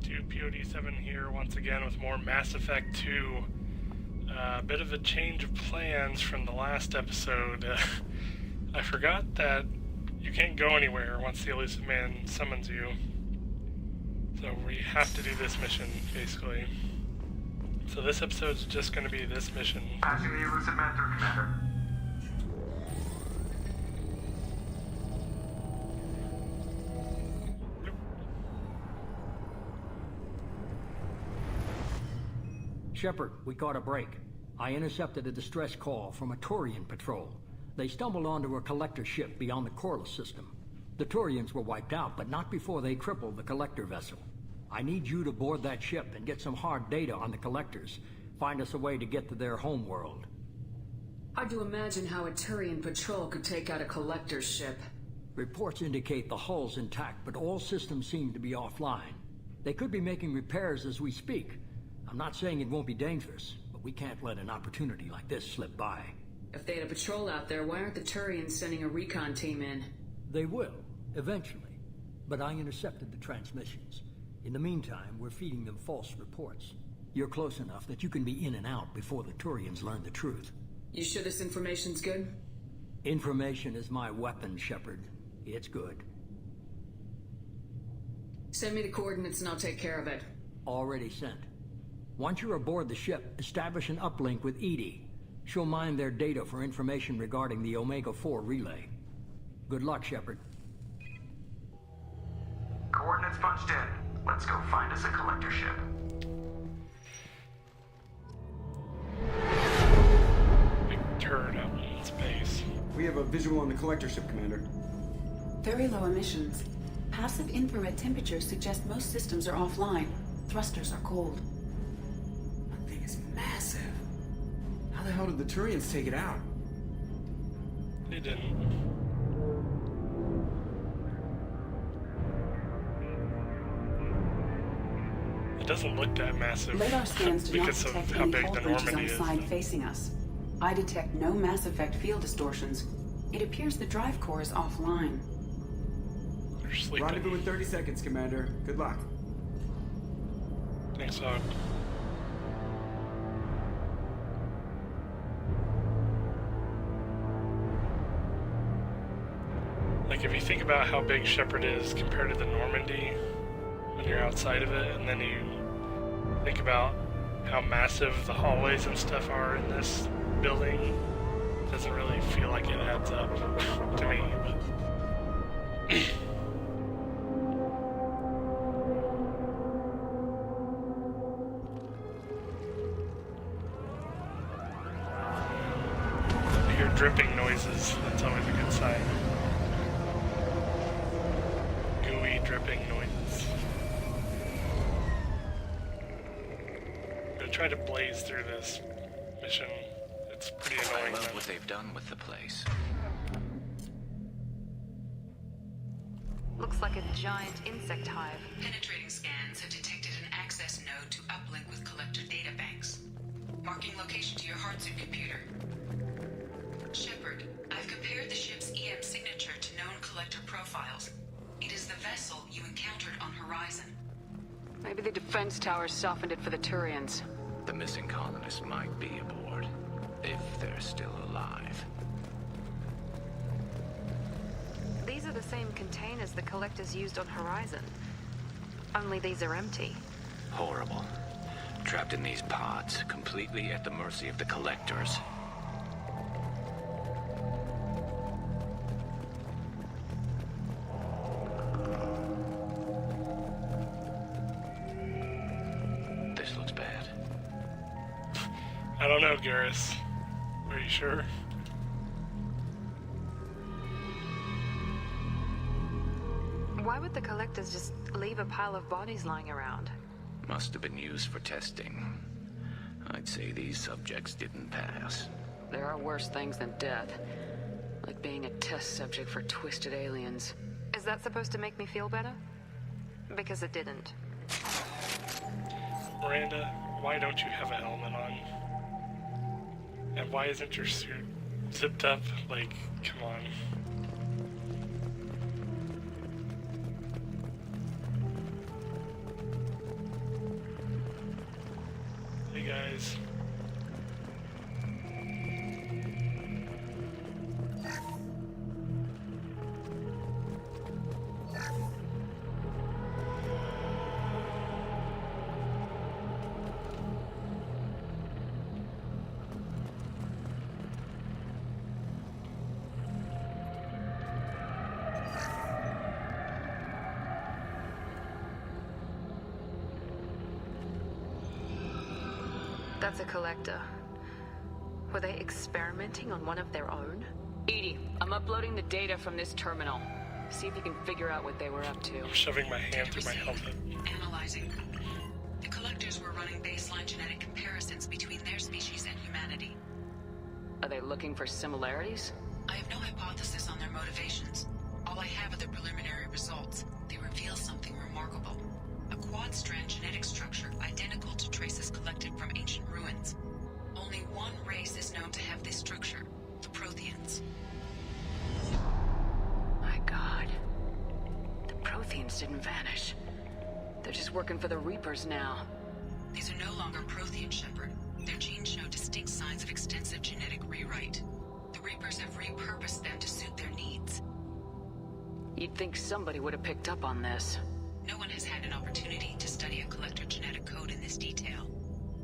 to POD7 here once again with more Mass Effect 2. A bit of a change of plans from the last episode. I forgot that you can't go anywhere once the Illusive Man summons you. So we have to do this mission, basically. So this episode's just going to be this mission. Passing the Illusive Man through, Commander. Shepard, we caught a break. I intercepted a distress call from a Turian patrol. They stumbled onto a collector ship beyond the Corliss system. The Turians were wiped out, but not before they crippled the collector vessel. I need you to board that ship and get some hard data on the collectors. Find us a way to get to their homeworld. Hard to imagine how a Turian patrol could take out a collector's ship. Reports indicate the hull's intact, but all systems seem to be offline. They could be making repairs as we speak. I'm not saying it won't be dangerous, but we can't let an opportunity like this slip by. If they had a patrol out there, why aren't the Turians sending a recon team in? They will, eventually. But I intercepted the transmissions. In the meantime, we're feeding them false reports. You're close enough that you can be in and out before the Turians learn the truth. You sure this information's good? Information is my weapon, Shepard. It's good. Send me the coordinates and I'll take care of it. Already sent. Once you're aboard the ship, establish an uplink with Edie. She'll mine their data for information regarding the Omega-4 relay. Good luck, Shepard. Coordinates punched in. Let's go find us a collector ship. Big turd out in space. We have a visual on the collector ship, Commander. Very low emissions. Passive infrared temperatures suggest most systems are offline. Thrusters are cold. That thing is massive. How the hell did the Turians take it out? They didn't. It doesn't look that massive Radar scans do not because of detect how any big hull the bridges on Normandy the is. side facing us. I detect no Mass Effect field distortions. It appears the drive core is offline. They're sleeping. Rendezvous in 30 seconds, Commander. Good luck. Thanks, Hog. Like, if you think about how big Shepard is compared to the Normandy when you're outside of it, and then you think about how massive the hallways and stuff are in this building, it doesn't really feel like it adds up to me. But you hear dripping noises, that's always a good sign. Gooey, dripping noises. I'm gonna try to blaze through this mission. It's pretty annoying. I love what they've done with the place. Looks like a giant insect hive. Penetrating scans have detected an access node to uplink with collector databanks. Marking location to your hardsuit computer. Shepard, I've compared the ship's EM signature to known collector profiles. It is the vessel you encountered on Horizon. Maybe the defense towers softened it for the Turians. The missing colonists might be aboard, if they're still alive. These are the same containers the collectors used on Horizon. Only these are empty. Horrible. Trapped in these pods, completely at the mercy of the collectors. This looks bad. I don't know, Garrus. Are you sure? Why would the collectors just leave a pile of bodies lying around? Must have been used for testing. I'd say these subjects didn't pass. There are worse things than death. Like being a test subject for twisted aliens. Is that supposed to make me feel better? Because it didn't. Miranda, why don't you have a helmet on? And why isn't your suit zipped up? Like, come on. guys. That's a collector. Were they experimenting on one of their own? Edie, I'm uploading the data from this terminal. See if you can figure out what they were up to. I'm shoving my hand through my helmet. Analyzing. The collectors were running baseline genetic comparisons between their species and humanity. Are they looking for similarities? I have no hypothesis on their motivations. All I have are the preliminary results. They reveal something remarkable. A quad-strand genetic structure identical to traces collected from ancient ruins. Only one race is known to have this structure, the Protheans. My God. The Protheans didn't vanish. They're just working for the Reapers now. These are no longer Prothean, Shepard. Their genes show distinct signs of extensive genetic rewrite. The Reapers have repurposed them to suit their needs. You'd think somebody would have picked up on this. No one has had an opportunity to study a collector genetic code in this detail.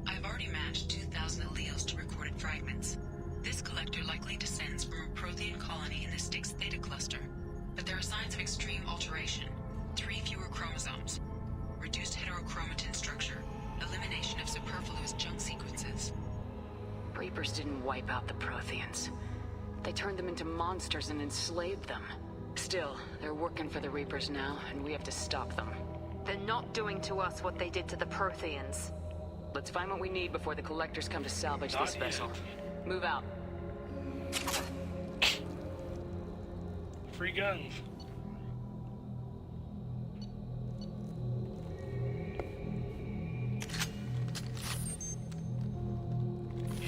I've already matched 2,000 alleles to recorded fragments. This collector likely descends from a Prothean colony in the Styx Theta cluster. But there are signs of extreme alteration. 3 fewer chromosomes. Reduced heterochromatin structure. Elimination of superfluous junk sequences. Reapers didn't wipe out the Protheans. They turned them into monsters and enslaved them. Still, they're working for the Reapers now, and we have to stop them. They're not doing to us what they did to the Protheans. Let's find what we need before the collectors come to salvage Not this vessel. yet. Move out. Free guns.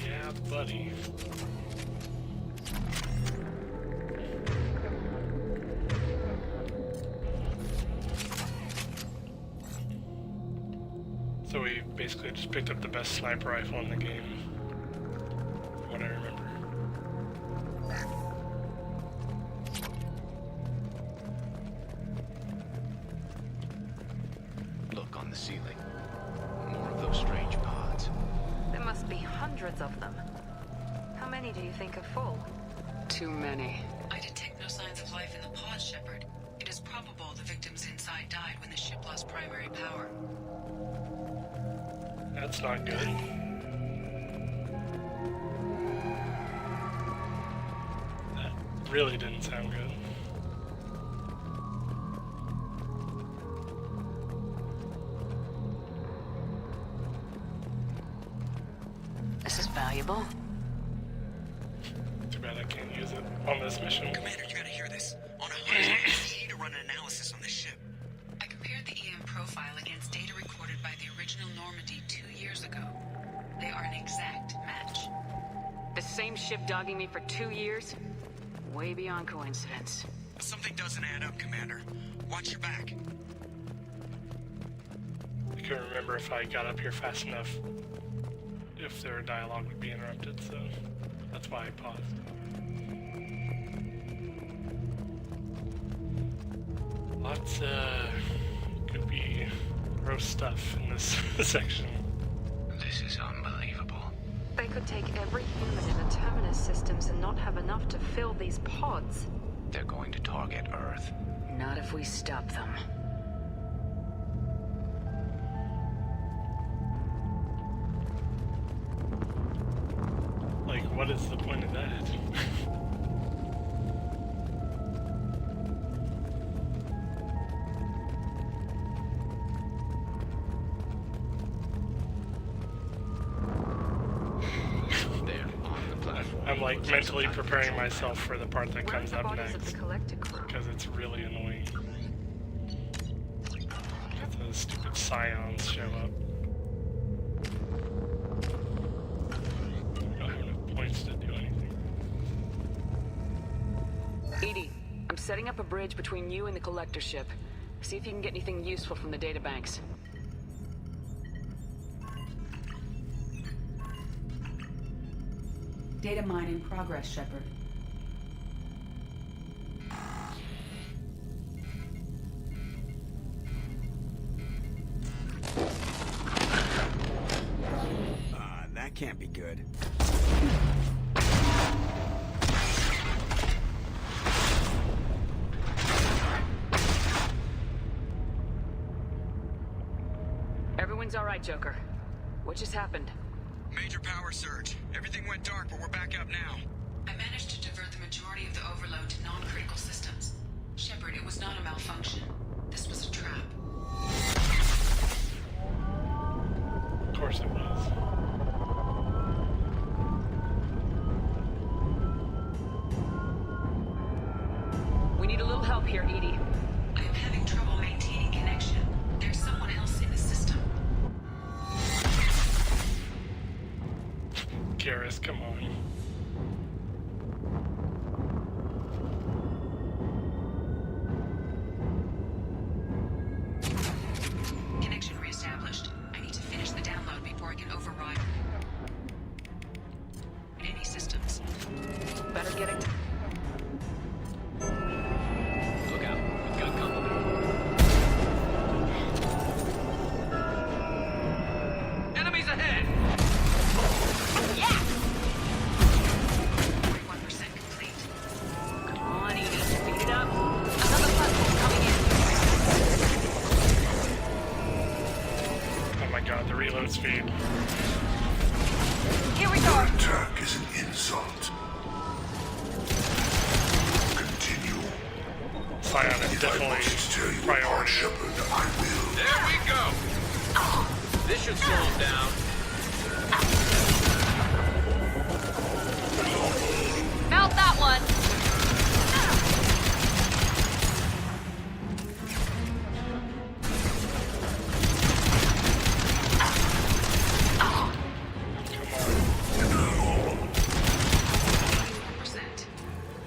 Yeah, buddy. So we basically just picked up the best sniper rifle in the game, from what I remember. Look on the ceiling. More of those strange pods. There must be hundreds of them. How many do you think are full? Too many. I detect no signs of life in the pod, Shepard. It is probable the victims inside died when the ship lost primary power. That's not good. That really didn't sound good. This is valuable. Too bad I can't use it on this mission. Commander, you gotta hear this. On a hunt, we need to run an analysis on this ship. I compared the EM profile against data recorded by the original Normandy 2 years ago. They are an exact match. The same ship dogging me for 2 years? Way beyond coincidence. Something doesn't add up, Commander. Watch your back. I couldn't remember if I got up here fast enough, if their dialogue would be interrupted, so that's why I paused. Lots could be gross stuff in this section. This is unbelievable. They could take every human in the Terminus systems and not have enough to fill these pods. They're going to target Earth. Not if we stop them. Like, what is the point of that? They're on the platform. I'm like mentally preparing myself for the part that Where are comes the up bodies of next, the collector crew? because it's really annoying. Those stupid scions show up. I don't have enough points to do anything. Edie, I'm setting up a bridge between you and the collector ship. See if you can get anything useful from the databanks. Data mine in progress, Shepard. That can't be good. Everyone's all right, Joker. What just happened? Major power surge. Everything went dark, but we're back up now. I managed to divert the majority of the overload to non-critical systems. Shepard, it was not a malfunction. This was a trap. Of course it was. We need a little help here, Edie. I am having trouble maintaining connection. There's someone else in the system. Garrus, come on. Connection reestablished. I need to finish the download before I can override any systems. Better get it. Look out. We've got company. Enemies ahead! 41% complete. Come on, Edie. Speed it up. Another platform coming in. Oh my god, the reload speed. Here we go. Attack is an insult. Continue. Scion is If I definitely must tear you apart, priority. Shepard, I will. There we go! This should slow him down. Mount that one.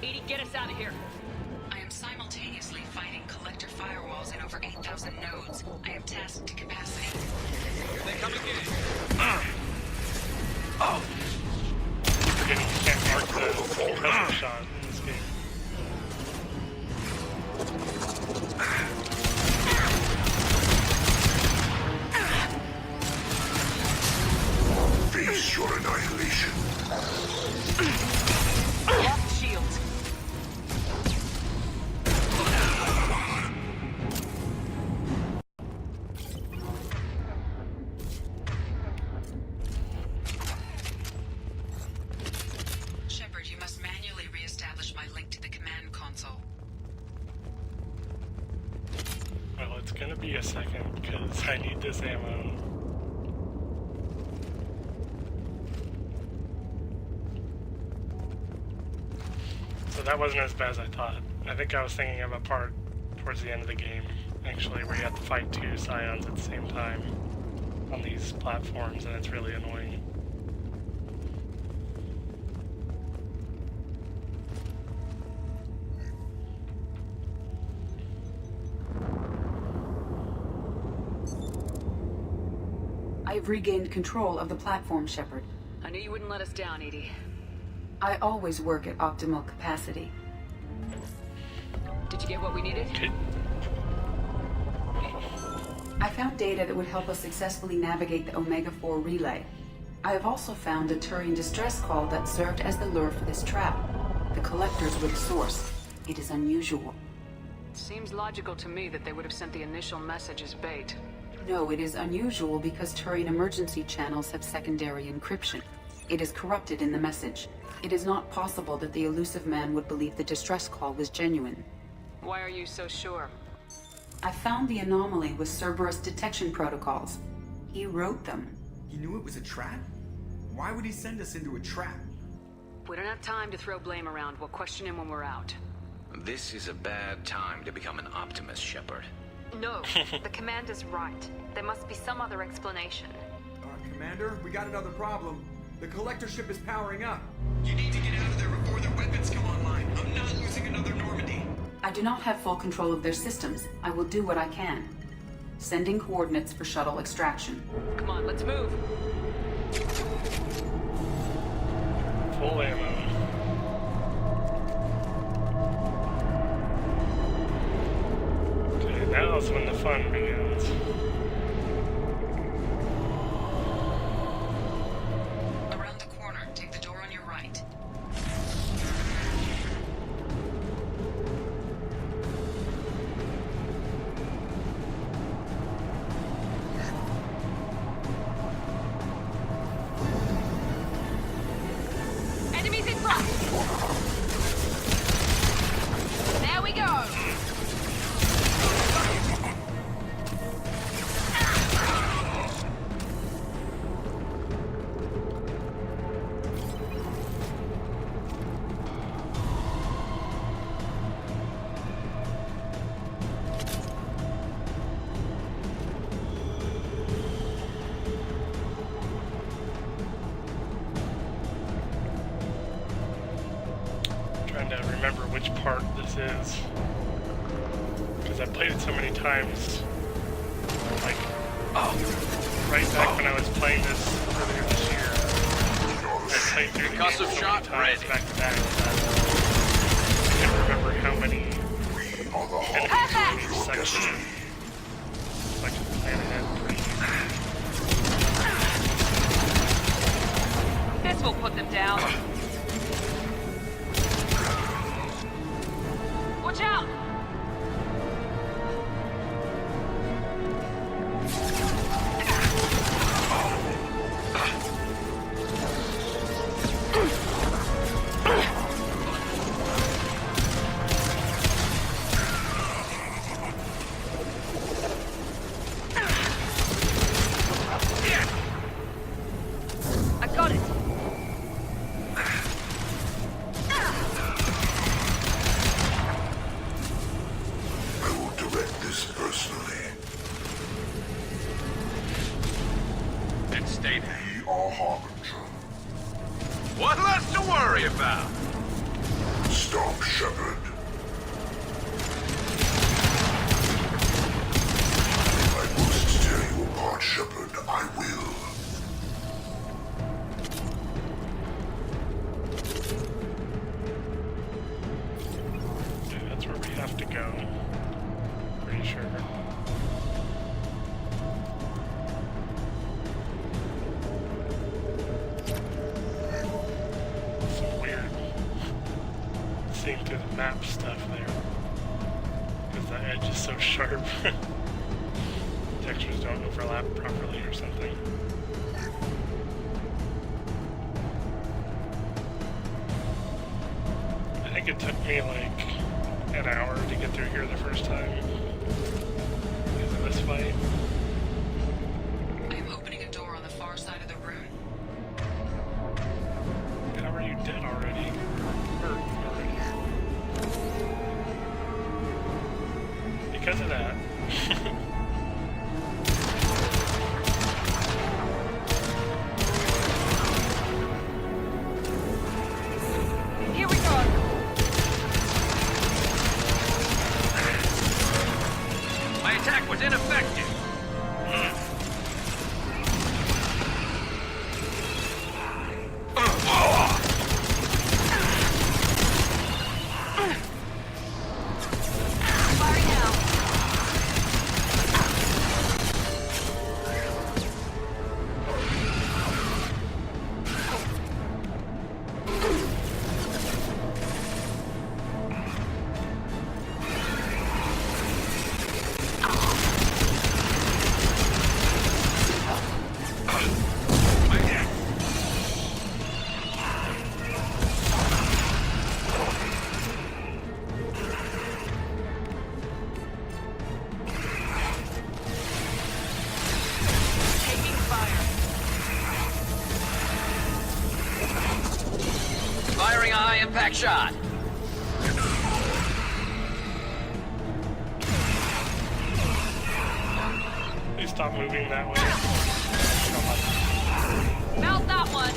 Edie, get us out of here. I am simultaneously fighting collector firewalls in over 8,000 nodes. I am tasked to capacity. Here they come again. Forgetting you can't mark the compressor shot in this game. Face your annihilation. Lost shield. Shepard, you must manually reestablish my link to the command console. Well, it's gonna be a second because I need this ammo. So that wasn't as bad as I thought. I think I was thinking of a part towards the end of the game, actually, where you have to fight two Scions at the same time on these platforms, and it's really annoying. I have regained control of the platform, Shepard. I knew you wouldn't let us down, Edie. I always work at optimal capacity. Did you get what we needed? I found data that would help us successfully navigate the Omega-4 relay. I have also found a Turian distress call that served as the lure for this trap. The collectors were the source. It is unusual. Seems logical to me that they would have sent the initial message as bait. No, it is unusual because Turian emergency channels have secondary encryption. It is corrupted in the message. It is not possible that the Illusive Man would believe the distress call was genuine. Why are you so sure? I found the anomaly with Cerberus detection protocols. He wrote them. He knew it was a trap? Why would he send us into a trap? We don't have time to throw blame around. We'll question him when we're out. This is a bad time to become an optimist, Shepard. No, the commander's right. There must be some other explanation. Commander, we got another problem. The collector ship is powering up. You need to get out of there before their weapons come online. I'm not losing another Normandy. I do not have full control of their systems. I will do what I can. Sending coordinates for shuttle extraction. Come on, let's move. Full ammo. Okay, now's when the fun begins. Around the corner, take the door on your right. Enemies in front! There we go! Trying to remember which part this is. Because I played it so many times. Like, right back when I was playing this earlier this year. I played through the game so many times back to back that I can't remember how many enemies in each section. So I can plan ahead pretty easily. This will put them down. Watch out! I got it! I will direct this personally. And stay there. We are Harbinger. What less to worry about? Stop Shepard. If I must tear you apart, Shepard, I will. Okay, that's where we have to go. Pretty sure. Some weird seeing through the map stuff there. Because the edge is so sharp. Textures don't overlap properly or something. I think it took me like an hour to get through here the first time because of this fight. I am opening a door on the far side of the room. How are you dead already? Hurt already. Because of that. Here we go! My attack was ineffective. Fire now! Taking fire. Firing a high-impact shot. Please stop moving that way. Melt that one!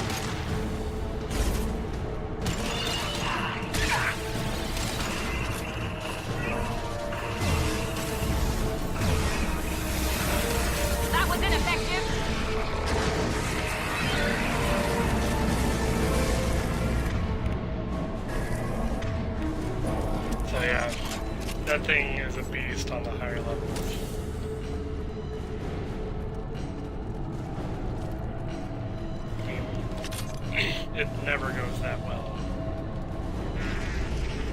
That was ineffective! That thing is a beast on the higher levels. I mean, it never goes that well.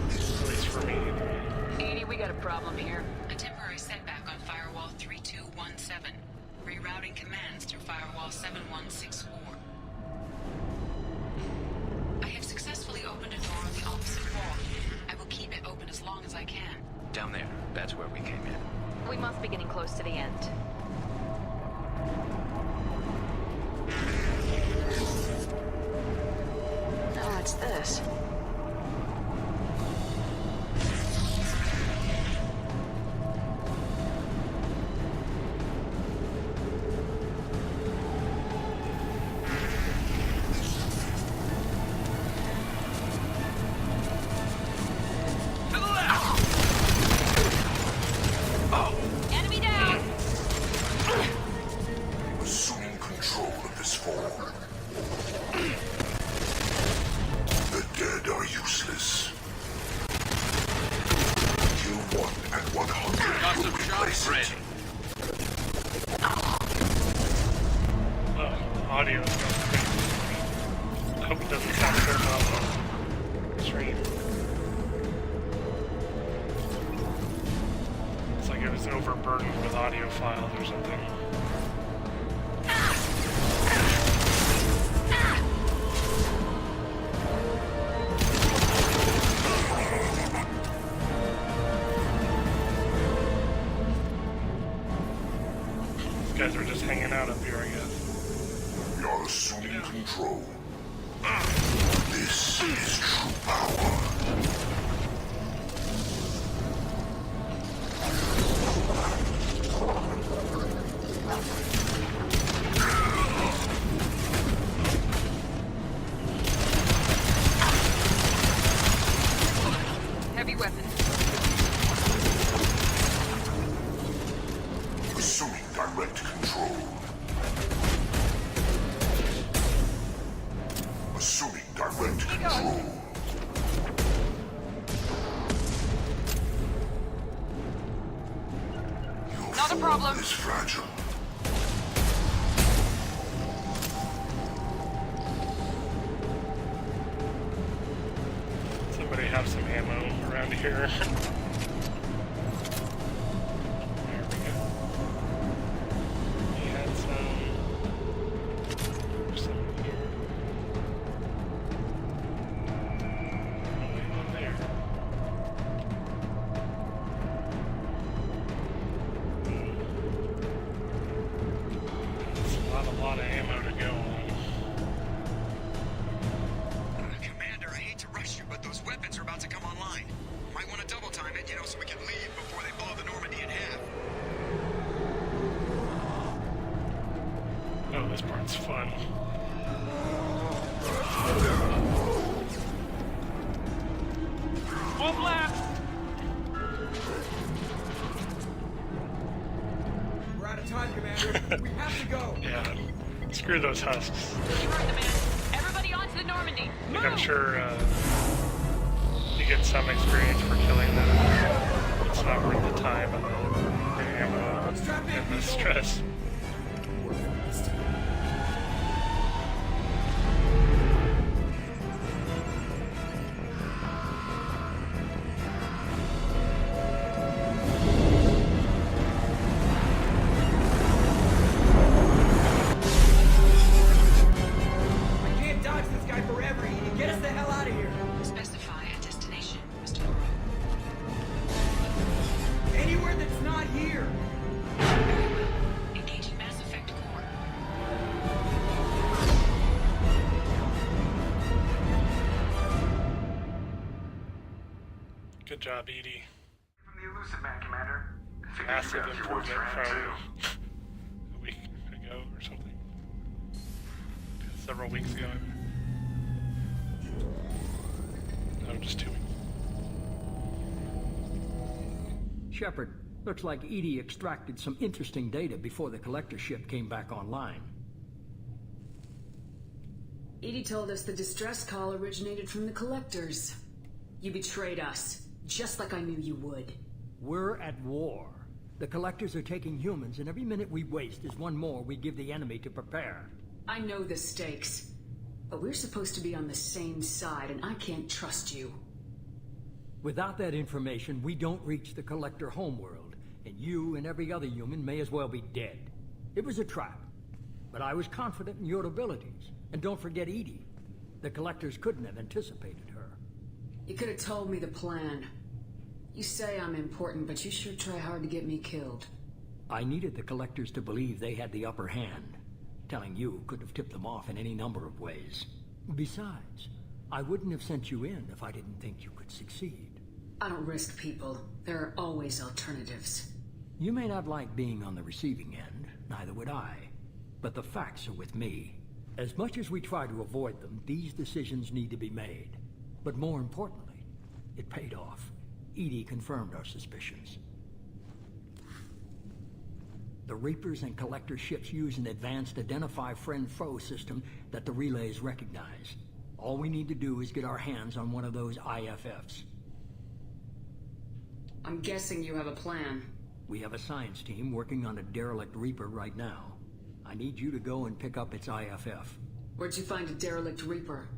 At least for me, anyway. Edie, we got a problem here. A temporary setback on Firewall 3217. Rerouting commands through Firewall 7164. I have successfully opened a door on the opposite wall. I will keep it open as long as I can. Down there. That's where we came in. We must be getting close to the end. Oh, what's this? Enemy down! Assuming control of this form. The dead are useless. Kill 1 and 100 will replace it. Audio is going crazy. I hope it doesn't sound terrible on the stream. It's like it was overburdened with audio files or something. These guys are just hanging out up here, I guess. We are assuming control. This is true power. Heavy weapon. Assuming direct control. Assuming direct control. Your Not a form problem. is fragile. Somebody have some ammo around here. There we go. He had some. There's some here. Oh, wait, one there. It's a lot of ammo to go on. Commander, I hate to rush you, but those weapons are about to come online. Might want to double time it, so we can leave before they blow the Normandy in half. Oh, this part's fun. One blast! We're out of time, Commander. We have to go. Yeah, screw those husks. You heard the man. Everybody onto the Normandy. Like, I'm sure you get some experience for killing them. It's not worth the time and the ammo and the stress. We can't dodge this guy forever, Edie. Get us the hell out of here. Specify a destination, Mr. Moreau. Anywhere that's not here. Very well. Engaging Mass Effect core. Good job, Edie. From the Illusive Man, Commander. Figured you Massive got your work improvement trying from too. a week ago or something. Several weeks ago. No, just 2 weeks. Shepard, looks like Edie extracted some interesting data before the collector ship came back online. Edie told us the distress call originated from the collectors. You betrayed us, just like I knew you would. We're at war. The Collectors are taking humans, and every minute we waste is one more we give the enemy to prepare. I know the stakes, but we're supposed to be on the same side, and I can't trust you. Without that information, we don't reach the Collector homeworld, and you and every other human may as well be dead. It was a trap, but I was confident in your abilities. And don't forget Edie. The Collectors couldn't have anticipated her. You could have told me the plan. You say I'm important, but you sure try hard to get me killed. I needed the Collectors to believe they had the upper hand. Telling you could have tipped them off in any number of ways. Besides, I wouldn't have sent you in if I didn't think you could succeed. I don't risk people. There are always alternatives. You may not like being on the receiving end, neither would I. But the facts are with me. As much as we try to avoid them, these decisions need to be made. But more importantly, it paid off. Edie confirmed our suspicions. The Reapers and Collector ships use an advanced Identify Friend-Foe system that the relays recognize. All we need to do is get our hands on one of those IFFs. I'm guessing you have a plan. We have a science team working on a derelict Reaper right now. I need you to go and pick up its IFF. Where'd you find a derelict Reaper?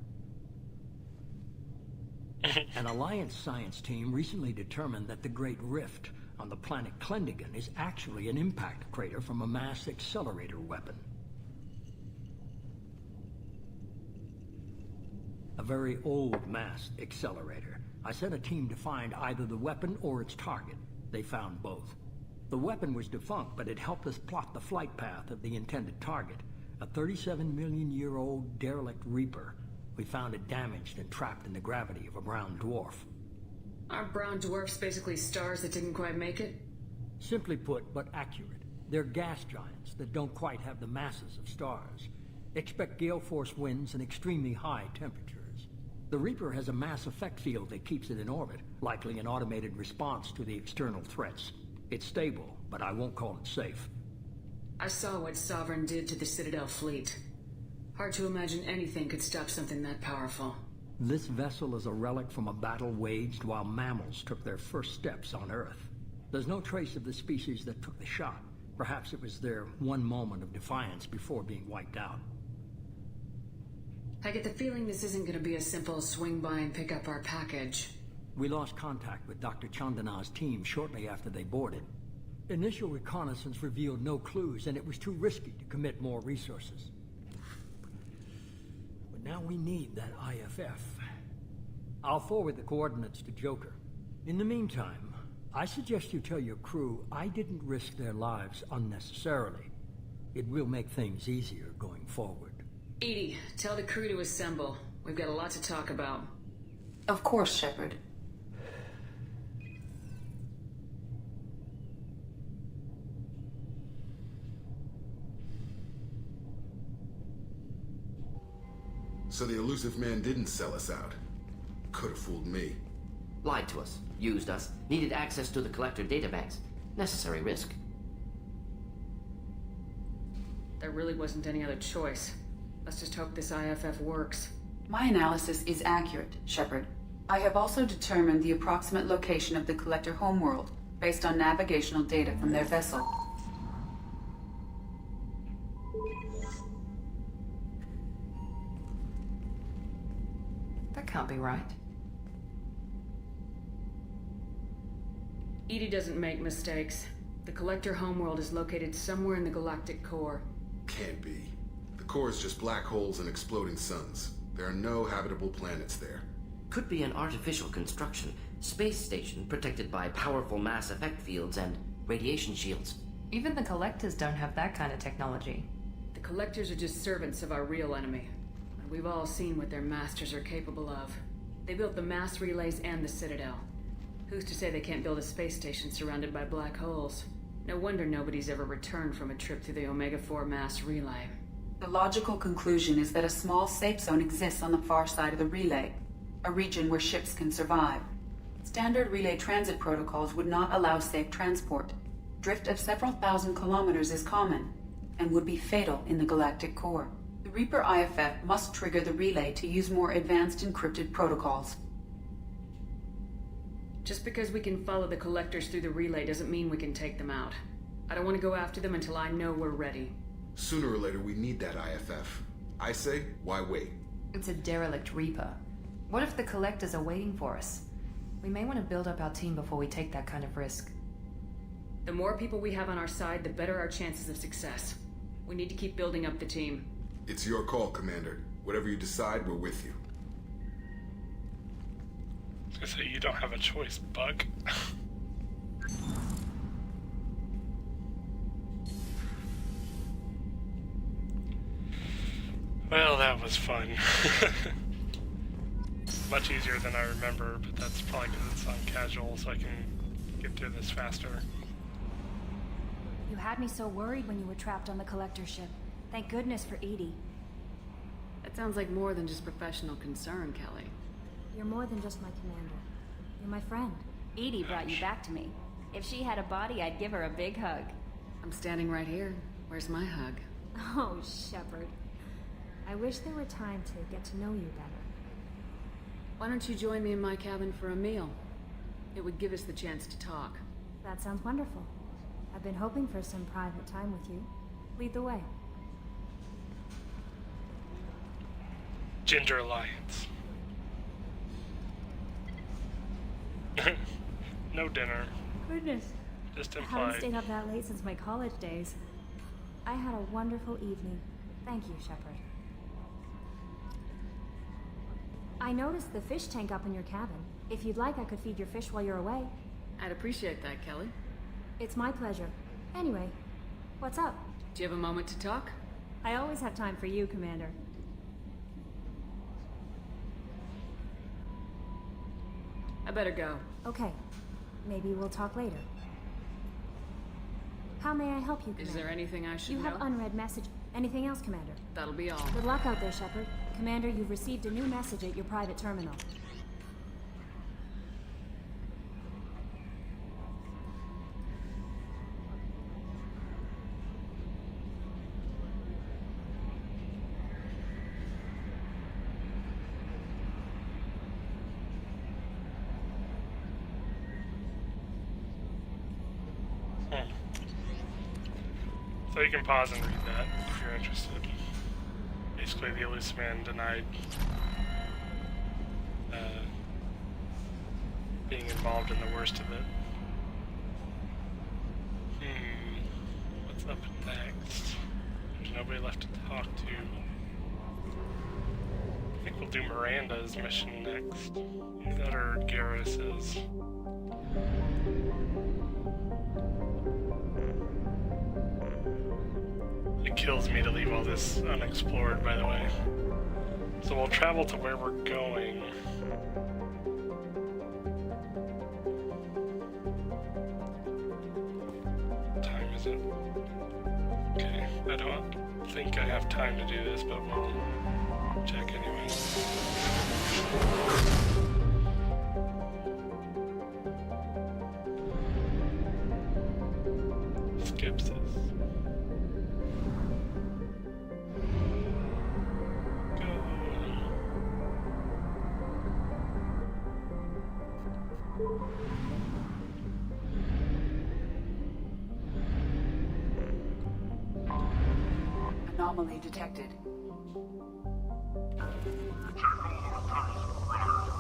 An Alliance science team recently determined that the Great Rift on the planet Klendigan is actually an impact crater from a mass accelerator weapon. A very old mass accelerator. I sent a team to find either the weapon or its target. They found both. The weapon was defunct, but it helped us plot the flight path of the intended target, a 37-million-year-old derelict Reaper. We found it damaged and trapped in the gravity of a brown dwarf. Aren't brown dwarfs basically stars that didn't quite make it? Simply put, but accurate. They're gas giants that don't quite have the masses of stars. Expect gale force winds and extremely high temperatures. The Reaper has a mass effect field that keeps it in orbit, likely an automated response to the external threats. It's stable, but I won't call it safe. I saw what Sovereign did to the Citadel fleet. Hard to imagine anything could stop something that powerful. This vessel is a relic from a battle waged while mammals took their first steps on Earth. There's no trace of the species that took the shot. Perhaps it was their one moment of defiance before being wiped out. I get the feeling this isn't going to be a simple swing by and pick up our package. We lost contact with Dr. Chandana's team shortly after they boarded. Initial reconnaissance revealed no clues, and it was too risky to commit more resources. But now we need that IFF. I'll forward the coordinates to Joker. In the meantime, I suggest you tell your crew I didn't risk their lives unnecessarily. It will make things easier going forward. Edie, tell the crew to assemble. We've got a lot to talk about. Of course, Shepard. So the Illusive Man didn't sell us out. Could have fooled me. Lied to us, used us, needed access to the Collector databanks. Necessary risk. There really wasn't any other choice. Let's just hope this IFF works. My analysis is accurate, Shepard. I have also determined the approximate location of the Collector homeworld, based on navigational data from their vessel. That can't be right. Edie doesn't make mistakes. The Collector homeworld is located somewhere in the galactic core. Can't be. The core is just black holes and exploding suns. There are no habitable planets there. Could be an artificial construction, space station protected by powerful mass effect fields and radiation shields. Even the Collectors don't have that kind of technology. The Collectors are just servants of our real enemy. And we've all seen what their masters are capable of. They built the mass relays and the Citadel. Who's to say they can't build a space station surrounded by black holes? No wonder nobody's ever returned from a trip through the Omega-4 mass relay. The logical conclusion is that a small safe zone exists on the far side of the relay, a region where ships can survive. Standard relay transit protocols would not allow safe transport. Drift of several thousand kilometers is common, and would be fatal in the galactic core. The Reaper IFF must trigger the relay to use more advanced encrypted protocols. Just because we can follow the collectors through the relay doesn't mean we can take them out. I don't want to go after them until I know we're ready. Sooner or later, we need that IFF. I say, why wait? It's a derelict Reaper. What if the collectors are waiting for us? We may want to build up our team before we take that kind of risk. The more people we have on our side, the better our chances of success. We need to keep building up the team. It's your call, Commander. Whatever you decide, we're with you. I was gonna say, you don't have a choice, Buck. Well, that was fun. Much easier than I remember, but that's probably because it's on casual, so I can get through this faster. You had me so worried when you were trapped on the collector ship. Thank goodness for Edie. That sounds like more than just professional concern, Kelly. You're more than just my commander. You're my friend. Edie brought you back to me. If she had a body, I'd give her a big hug. I'm standing right here. Where's my hug? Oh, Shepard. I wish there were time to get to know you better. Why don't you join me in my cabin for a meal? It would give us the chance to talk. That sounds wonderful. I've been hoping for some private time with you. Lead the way. Ginger Alliance. No dinner. Goodness. Just I haven't implied. stayed up that late since my college days. I had a wonderful evening. Thank you, Shepard. I noticed the fish tank up in your cabin. If you'd like, I could feed your fish while you're away. I'd appreciate that, Kelly. It's my pleasure. Anyway, what's up? Do you have a moment to talk? I always have time for you, Commander. I better go. Okay. Maybe we'll talk later. How may I help you, Commander? Is there anything I should know? You have unread message. Anything else, Commander? That'll be all. Good luck out there, Shepard. Commander, you've received a new message at your private terminal. So you can pause and read that if you're interested. Basically, the Illusive Man denied being involved in the worst of it. What's up next? There's nobody left to talk to. I think we'll do Miranda's mission next. Either that or Garrus's. It kills me to leave all this unexplored, by the way. So we'll travel to where we're going. What time is it? Okay, I don't think I have time to do this, but we'll check anyway. Skips this. Anomaly detected.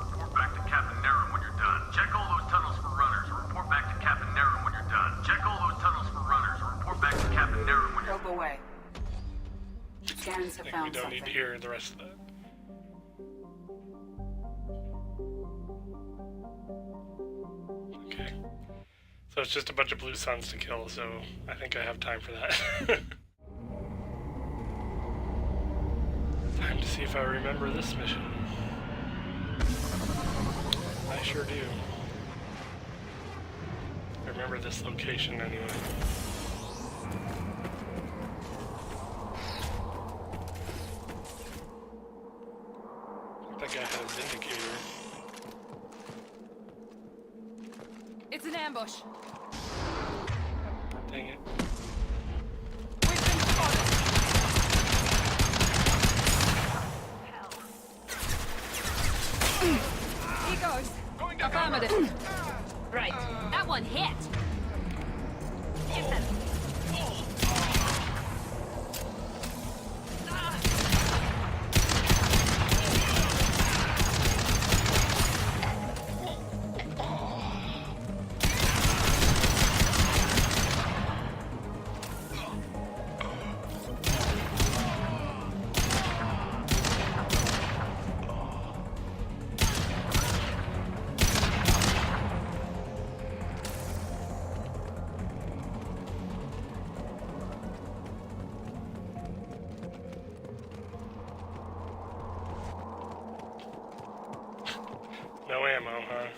Report back to Captain Naren when you're done. Check all those tunnels for runners. Report back to Captain Naren when you're done. Check all those tunnels for runners. Report back to Captain Naren when you're done. Probe away. Scans have I think found we don't something. need to hear the rest of that. Okay. So it's just a bunch of blue suns to kill, so I think I have time for that. Time to see if I remember this mission. I sure do. I remember this location anyway. That guy had a vindicator. It's an ambush. Dang it. We've been spotted. He goes. Affirmative. one hit. No ammo, huh?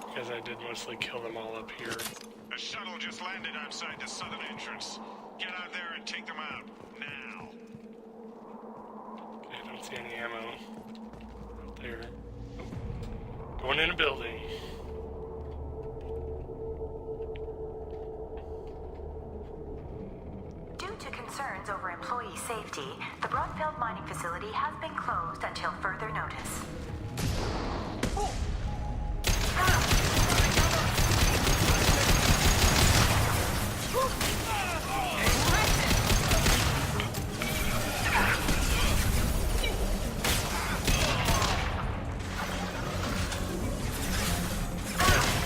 Because I did mostly kill them all up here. A shuttle just landed outside the southern entrance. Get out there and take them out, now. Okay, I don't see any ammo out there. Oh. Going in a building. Due to concerns over employee safety, the Broadfield mining facility has been closed until further notice.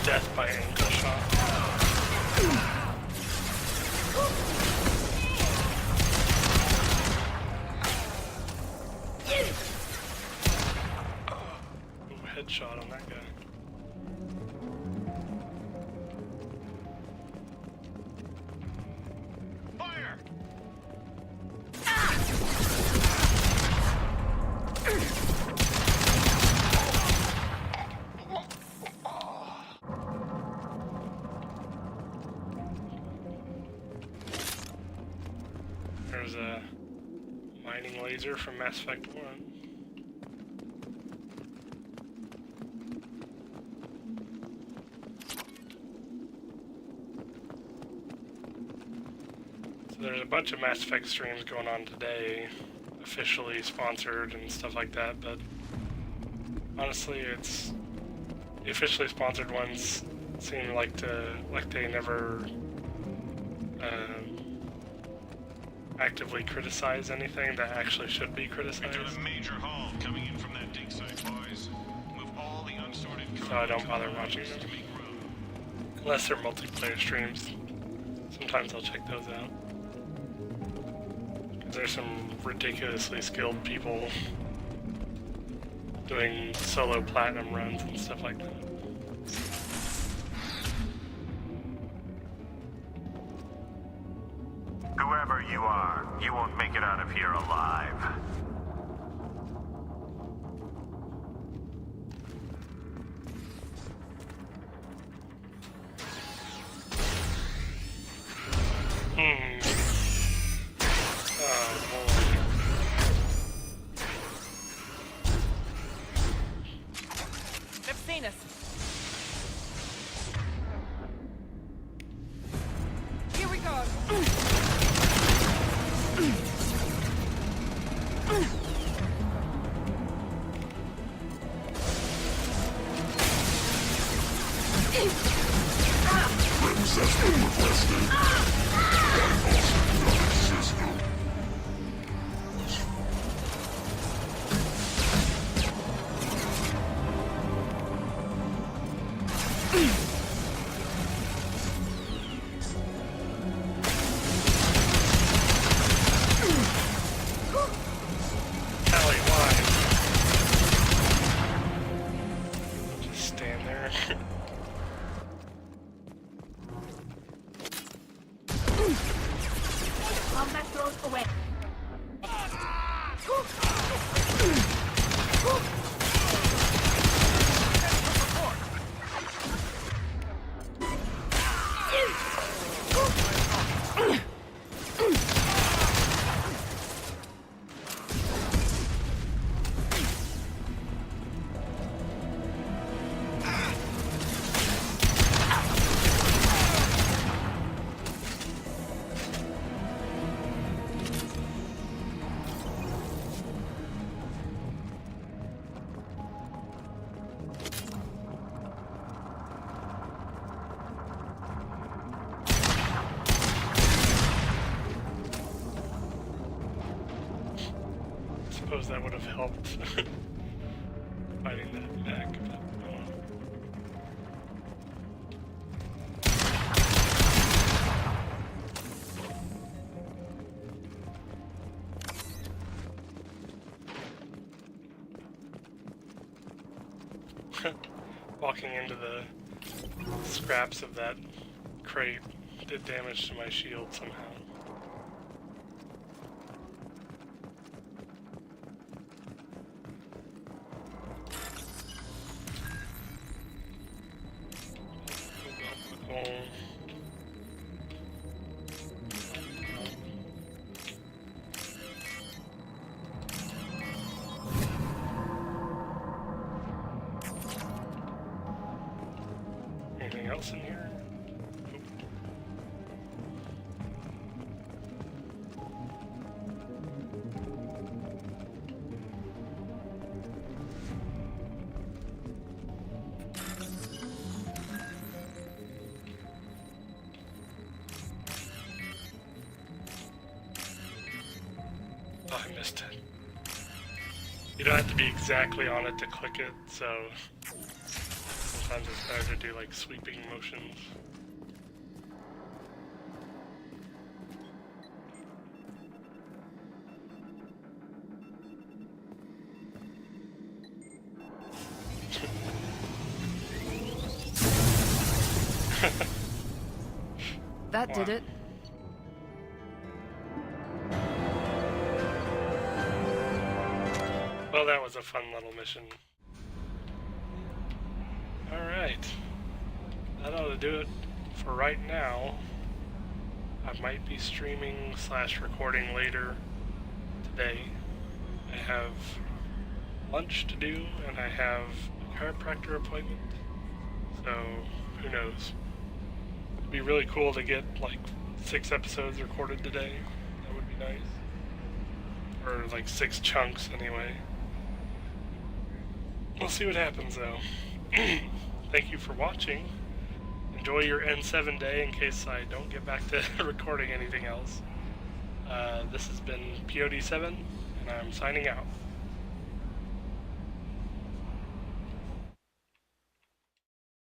Death by ankle shot. Headshot on that guy. Fire! There's a mining laser from Mass Effect 1. There's a bunch of Mass Effect streams going on today, officially sponsored and stuff like that, but honestly, it's the officially sponsored ones seem like they never actively criticize anything that actually should be criticized. Enter the major hall coming in from that dig site, boys. Move all the unsorted So I don't bother watching them. Unless they're multiplayer streams. Sometimes I'll check those out. There's some ridiculously skilled people doing solo platinum runs and stuff like that. Whoever you are, you won't make it out of here alive. They've seen us. Here we go. Weapons has been requested. System. Ellie, why? Just stand there. Combat throws away. suppose that would have helped fighting that back. But, walking into the scraps of that crate did damage to my shield somehow. Anything else in here? Oh, I missed it. You don't have to be exactly on it to click it, so sometimes it's better to do like sweeping motions. That did it. Well, that was a fun little mission. Alright. That ought to do it for right now. I might be streaming / recording later today. I have lunch to do, and I have a chiropractor appointment. So, who knows? It'd be really cool to get like 6 episodes recorded today. That would be nice. Or like 6 chunks anyway. We'll see what happens though. Thank you for watching. Enjoy your N7 day in case I don't get back to recording anything else. This has been POD7, and I'm signing out.